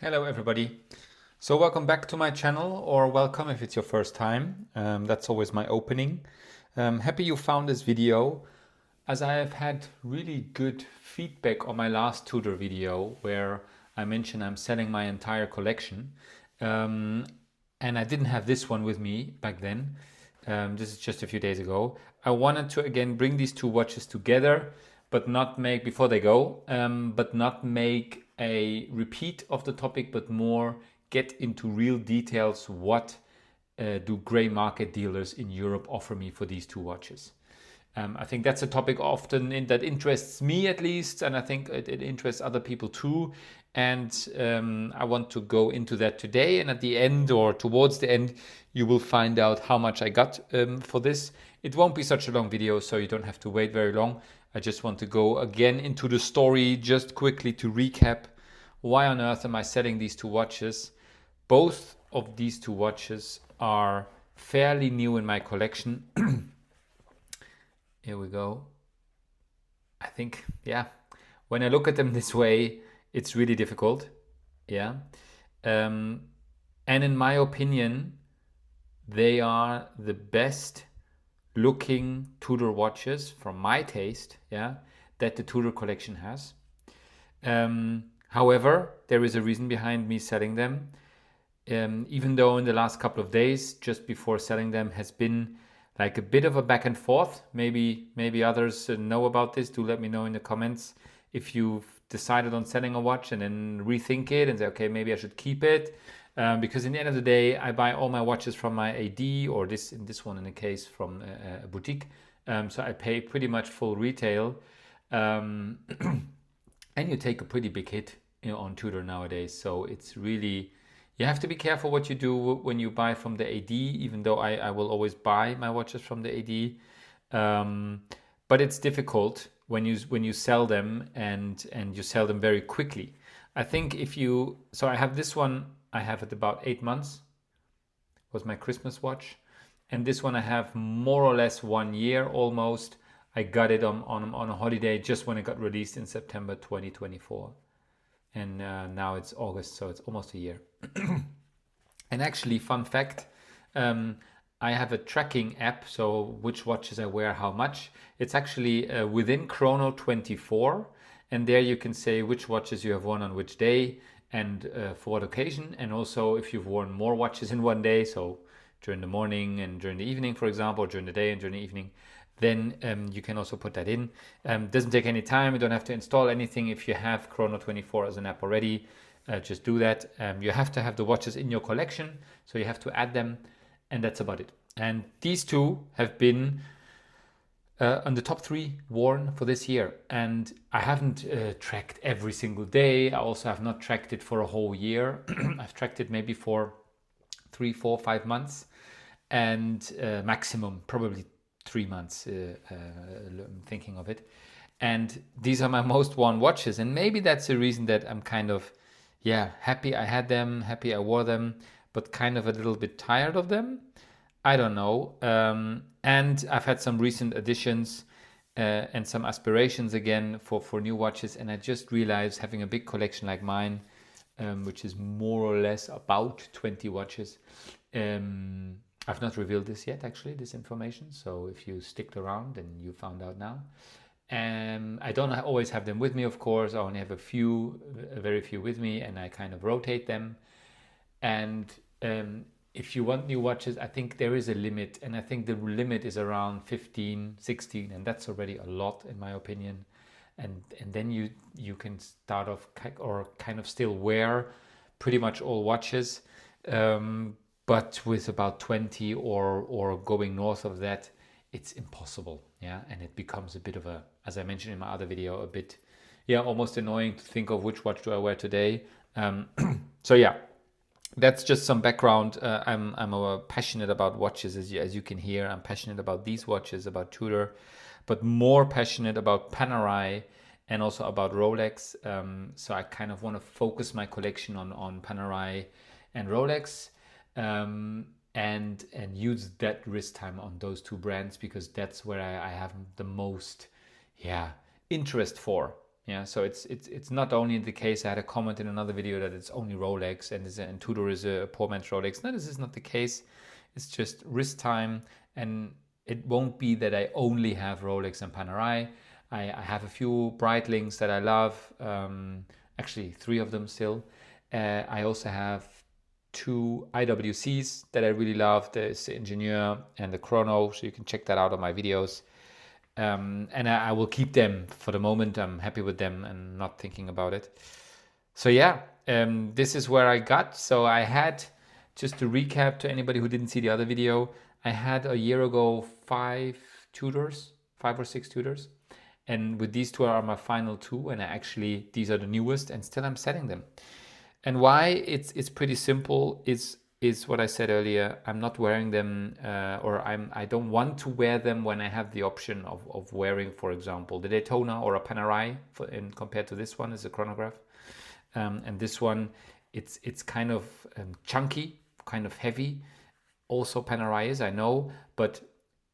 Hello everybody. So welcome back to my channel, or welcome if it's your first time. That's always my opening. Happy you found this video, as I have had really good feedback on my last Tudor video where I mentioned I'm selling my entire collection. And I didn't have this one with me back then. This is just a few days ago. I wanted to again bring these two watches together, but not make, before they go, but not make a repeat of the topic, but more get into real details. What do gray market dealers in Europe offer me for these two watches? I think that's a topic often that interests me at least, and I think it interests other people too. And I want to go into that today. And at the end, or towards the end, you will find out how much I got for this. It won't be such a long video, so you don't have to wait very long. I just want to go again into the story just quickly to recap. Why on earth am I selling these two watches? Both of these two watches are fairly new in my collection. Here we go. I think, yeah, when I look at them this way, it's really difficult. Yeah. And in my opinion, they are the best looking Tudor watches from my taste, yeah, that the Tudor collection has. However, there is a reason behind me selling them. Even though in the last couple of days, just before selling them, has been like a bit of a back and forth. Maybe others know about this. Do let me know in the comments if you've decided on selling a watch and then rethink it and say, okay, maybe I should keep it. Because in the end of the day, I buy all my watches from my AD, or this one in the case from a boutique. So I pay pretty much full retail. And you take a pretty big hit, on Tudor nowadays. So it's really, you have to be careful what you do when you buy from the AD, even though I will always buy my watches from the AD. But it's difficult when you sell them and you sell them very quickly. I think so I have this one, I have it about 8 months, was my Christmas watch. And this one I have more or less 1 year almost. I got it on a holiday just when it got released in September 2024. And now it's August, so it's almost a year. And actually, fun fact, I have a tracking app, so which watches I wear how much. It's actually within Chrono 24, and there you can say which watches you have worn on which day and for what occasion, and also if you've worn more watches in one day, so during the morning and during the evening, for example, or during the day and during the evening, then you can also put that in. Doesn't take any time. You don't have to install anything. If you have Chrono 24 as an app already, just do that. You have to have the watches in your collection, so you have to add them, and that's about it. And these two have been on the top 3 worn for this year. And I haven't tracked every single day. I also have not tracked it for a whole year. I've tracked it maybe for 3, 4, 5 months, and maximum probably 3 months, thinking of it. And these are my most worn watches, and maybe that's the reason that I'm kind of, happy I had them, happy I wore them, but kind of a little bit tired of them. I don't know. And I've had some recent additions and some aspirations again for new watches, and I just realized, having a big collection like mine, which is more or less about 20 watches. I've not revealed this yet, actually, this information. So if you sticked around, then you found out now. I don't always have them with me, of course. I only have a very few with me, and I kind of rotate them. And if you want new watches, I think there is a limit, and I think the limit is around 15, 16, and that's already a lot in my opinion. And then you can start off, or kind of still wear pretty much all watches. But with about 20 or going north of that, it's impossible. Yeah. And it becomes a bit of a, as I mentioned in my other video, a bit, almost annoying to think of which watch do I wear today. So yeah, that's just some background. I'm passionate about watches, as you can hear. I'm passionate about these watches, about Tudor, but more passionate about Panerai and also about Rolex. So I kind of want to focus my collection on Panerai and Rolex. And use that wrist time on those two brands, because that's where I have the most interest for. Yeah, so it's not only the case. I had a comment in another video that it's only Rolex and Tudor is a poor man's Rolex. No, this is not the case. It's just wrist time, and it won't be that I only have Rolex and Panerai. I have a few Breitlings that I love. Actually, 3 of them still. I also have 2 IWCs that I really love. There's the Engineer and the Chrono, so you can check that out on my videos. And I will keep them for the moment. I'm happy with them and not thinking about it. So yeah, this is where I got. So I had, just to recap to anybody who didn't see the other video, I had a year ago 5 Tudors, 5 or 6 Tudors. And with these 2 are my final 2. And these are the newest, and still I'm selling them. And why? It's pretty simple. Is what I said earlier. I'm not wearing them, or I don't want to wear them when I have the option of wearing, for example, the Daytona or a Panerai, compared to this one is a chronograph. And this one, it's kind of chunky, kind of heavy. Also Panerai is, I know, but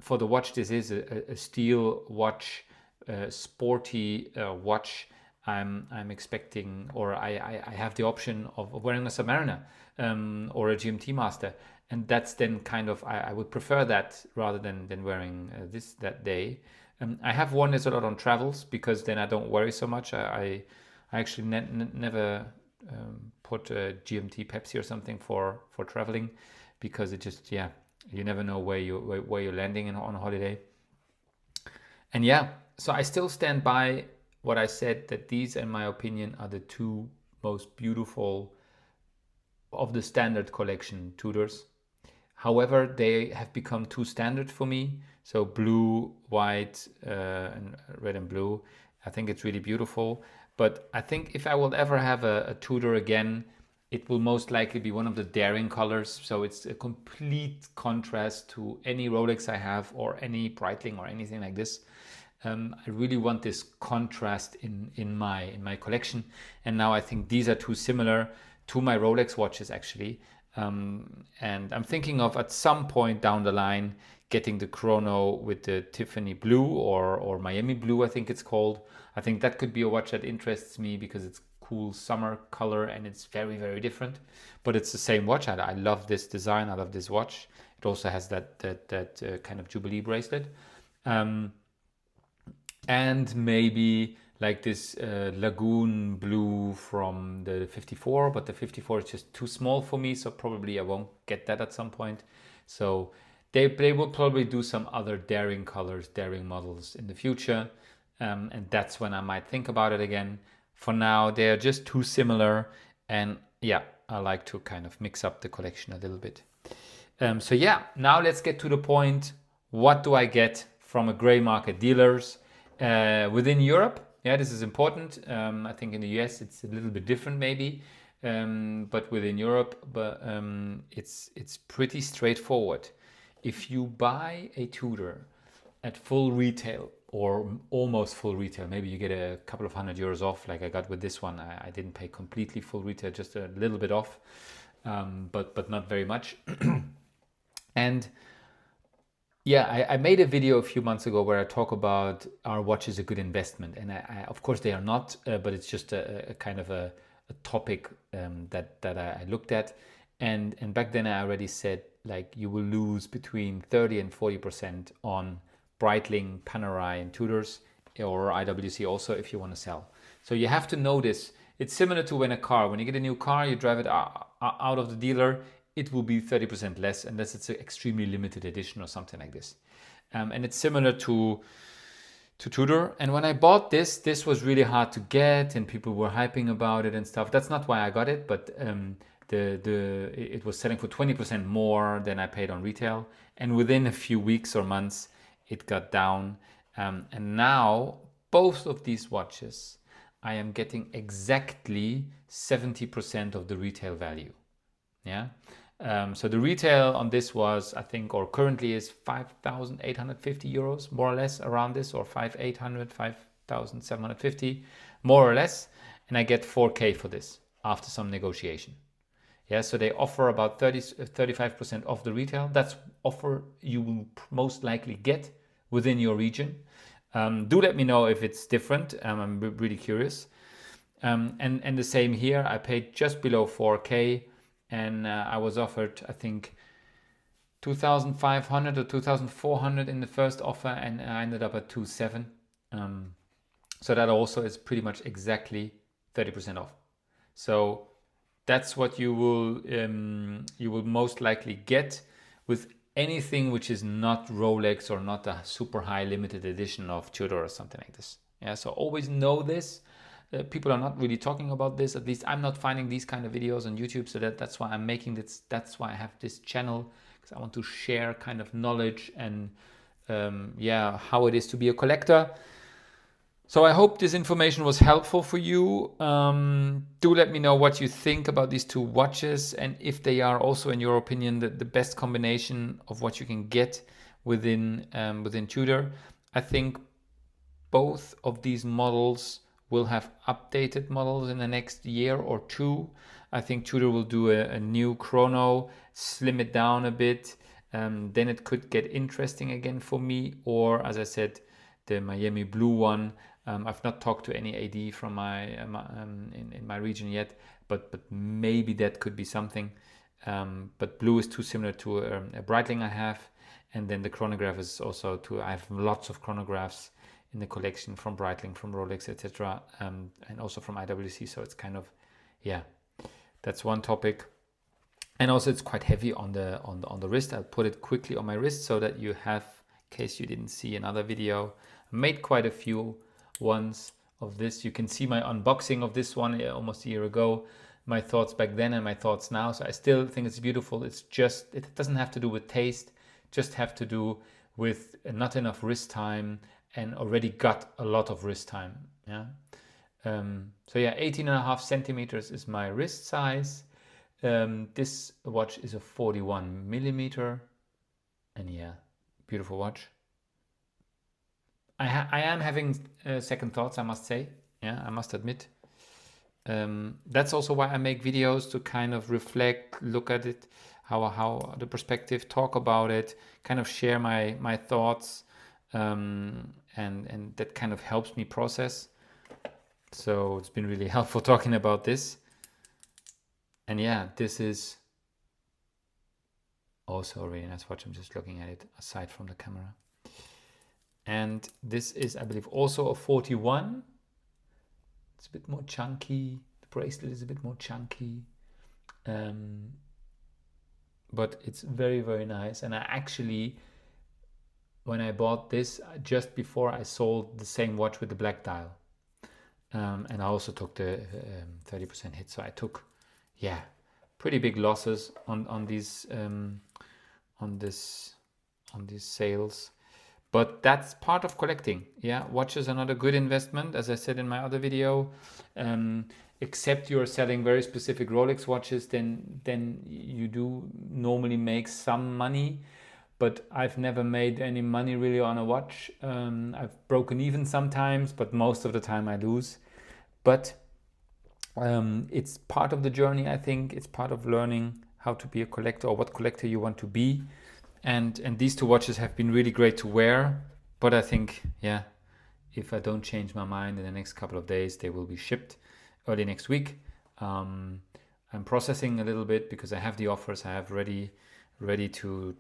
for the watch, this is a steel watch, sporty watch. I'm expecting, or I have the option of wearing a Submariner or a GMT Master, and that's then kind of, I would prefer that rather than wearing this that day. I have worn this a lot on travels because then I don't worry so much. I actually never put a GMT Pepsi or something for traveling, because it just, yeah, you never know where you're landing on a holiday. And yeah, so I still stand by what I said, that these, in my opinion, are the 2 most beautiful of the standard collection Tudors. However, they have become too standard for me. So blue, white, and red and blue. I think it's really beautiful. But I think if I will ever have a Tudor again, it will most likely be one of the daring colors. So it's a complete contrast to any Rolex I have or any Breitling or anything like this. I really want this contrast in my collection, and now I think these are too similar to my Rolex watches actually, and I'm thinking of, at some point down the line, getting the Chrono with the Tiffany blue or Miami blue, I think it's called. I think that could be a watch that interests me because it's cool summer color and it's very, very different, but it's the same watch. I love this design. I love this watch. It also has that kind of Jubilee bracelet. And maybe like this Lagoon blue from the 54, but the 54 is just too small for me, so probably I won't get that at some point. So they will probably do some other daring colors, daring models in the future, and that's when I might think about it again. For now, they're just too similar, and yeah, I like to kind of mix up the collection a little bit. So yeah, now let's get to the point. What do I get from a gray market dealers? Within Europe, yeah, this is important. I think in the US it's a little bit different maybe, but within Europe, it's pretty straightforward. If you buy a Tudor at full retail or almost full retail, maybe you get a couple of €100 off, like I got with this one. I didn't pay completely full retail, just a little bit off, but not very much. And yeah, I made a video a few months ago where I talk about, are watches a good investment? And I of course they are not, but it's just a kind of a topic that I looked at. And back then I already said, like, you will lose between 30 and 40% on Breitling, Panerai and Tudors, or IWC also, if you want to sell. So you have to know this. It's similar to when you get a new car, you drive it out of the dealer, it will be 30% less unless it's an extremely limited edition or something like this. And it's similar to Tudor. And when I bought this was really hard to get and people were hyping about it and stuff. That's not why I got it, but it was selling for 20% more than I paid on retail. And within a few weeks or months, it got down. And now both of these watches, I am getting exactly 70% of the retail value. Yeah. So the retail on this was, I think, or currently is €5,850, more or less around this, or 5,750, more or less. And I get 4K for this after some negotiation. Yeah, so they offer about 35% off the retail. That's offer you will most likely get within your region. Do let me know if it's different. I'm really curious. And the same here. I paid just below 4K, and I was offered, I think, 2,500 or 2,400 in the first offer, and I ended up at 2,700. So that also is pretty much exactly 30% off. So that's what you will most likely get with anything which is not Rolex or not a super high limited edition of Tudor or something like this. Yeah, so always know this. People are not really talking about this. At least I'm not finding these kind of videos on YouTube. So that's why I'm making this. That's why I have this channel, because I want to share kind of knowledge and how it is to be a collector. So I hope this information was helpful for you. Do let me know what you think about these two watches, and if they are also, in your opinion, the best combination of what you can get within Tudor. I think both of these models will have updated models in the next year or two. I think Tudor will do a new Chrono, slim it down a bit. Then it could get interesting again for me. Or, as I said, the Miami Blue one. I've not talked to any AD from in my region yet, but maybe that could be something. But blue is too similar to a Breitling I have, and then the chronograph is also too. I have lots of chronographs in the collection from Breitling, from Rolex, etc., and also from IWC. So it's kind of, that's one topic. And also it's quite heavy on the wrist. I'll put it quickly on my wrist so that you have, in case you didn't see another video, I made quite a few ones of this. You can see my unboxing of this one almost a year ago, my thoughts back then and my thoughts now. So I still think it's beautiful. It's just, it doesn't have to do with taste, just have to do with not enough wrist time, and already got a lot of wrist time. 18.5 centimeters is my wrist size. This watch is a 41 millimeter, and beautiful watch. I am having second thoughts, I must say. I must admit. That's also why I make videos, to kind of reflect, look at it, how the perspective, talk about it, kind of share my thoughts, and that kind of helps me process. So it's been really helpful talking about this. And this is also a really nice watch. I'm just looking at it aside from the camera. And this is, I believe, also a 41. It's a bit more chunky. The bracelet is a bit more chunky. But it's very, very nice. And I actually, when I bought this, just before I sold the same watch with the black dial. And I also took the 30% hit. So I took, pretty big losses on these sales. But that's part of collecting. Watches are not a good investment, as I said in my other video. Except you're selling very specific Rolex watches, then you do normally make some money. But I've never made any money really on a watch. I've broken even sometimes, but most of the time I lose. But it's part of the journey, I think. It's part of learning how to be a collector, or what collector you want to be. And these two watches have been really great to wear. But I think, if I don't change my mind in the next couple of days, they will be shipped early next week. I'm processing a little bit because I have the offers. I have ready to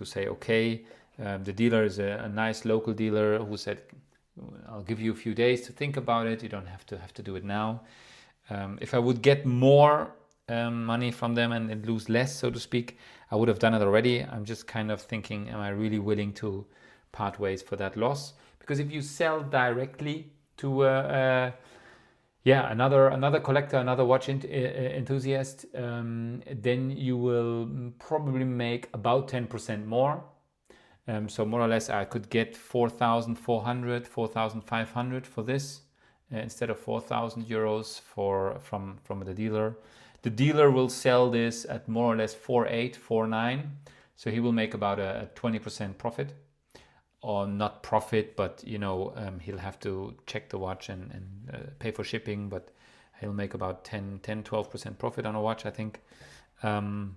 say, okay. The dealer is a nice local dealer who said, I'll give you a few days to think about it. You don't have to do it now. If I would get more money from them and lose less, so to speak, I would have done it already. I'm just kind of thinking, am I really willing to part ways for that loss? Because if you sell directly to another collector, another watch enthusiast, then you will probably make about 10% more. So more or less I could get 4,400, 4,500 for this instead of 4,000 euros from the dealer. The dealer will sell this at more or less 4.8, 4.9. So he will make about a 20% profit, or not profit, but he'll have to check the watch and pay for shipping, but he'll make about 12% profit on a watch, I think. And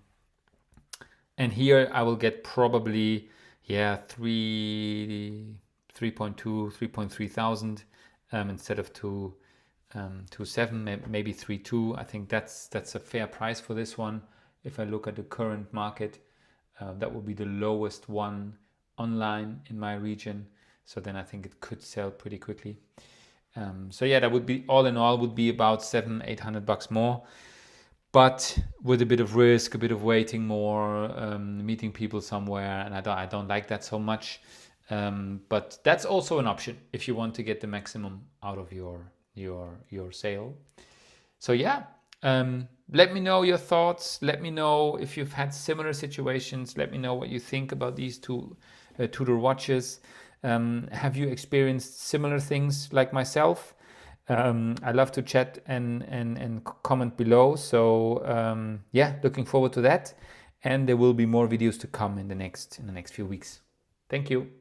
here I will get probably 3 3.2, 3.3 thousand instead of 2.7, maybe 3.2. I think that's a fair price for this one. If I look at the current market, that will be the lowest one online in my region. So then I think it could sell pretty quickly. So yeah, that would be, all in all, would be about $700-800 more, but with a bit of risk, a bit of waiting more, meeting people somewhere, and I don't like that so much. But that's also an option if you want to get the maximum out of your sale. So yeah, let me know your thoughts. Let me know if you've had similar situations. Let me know what you think about these two Tudor watches. Have you experienced similar things like myself? I love to chat and comment below. So yeah, looking forward to that. And there will be more videos to come in the next few weeks. Thank you.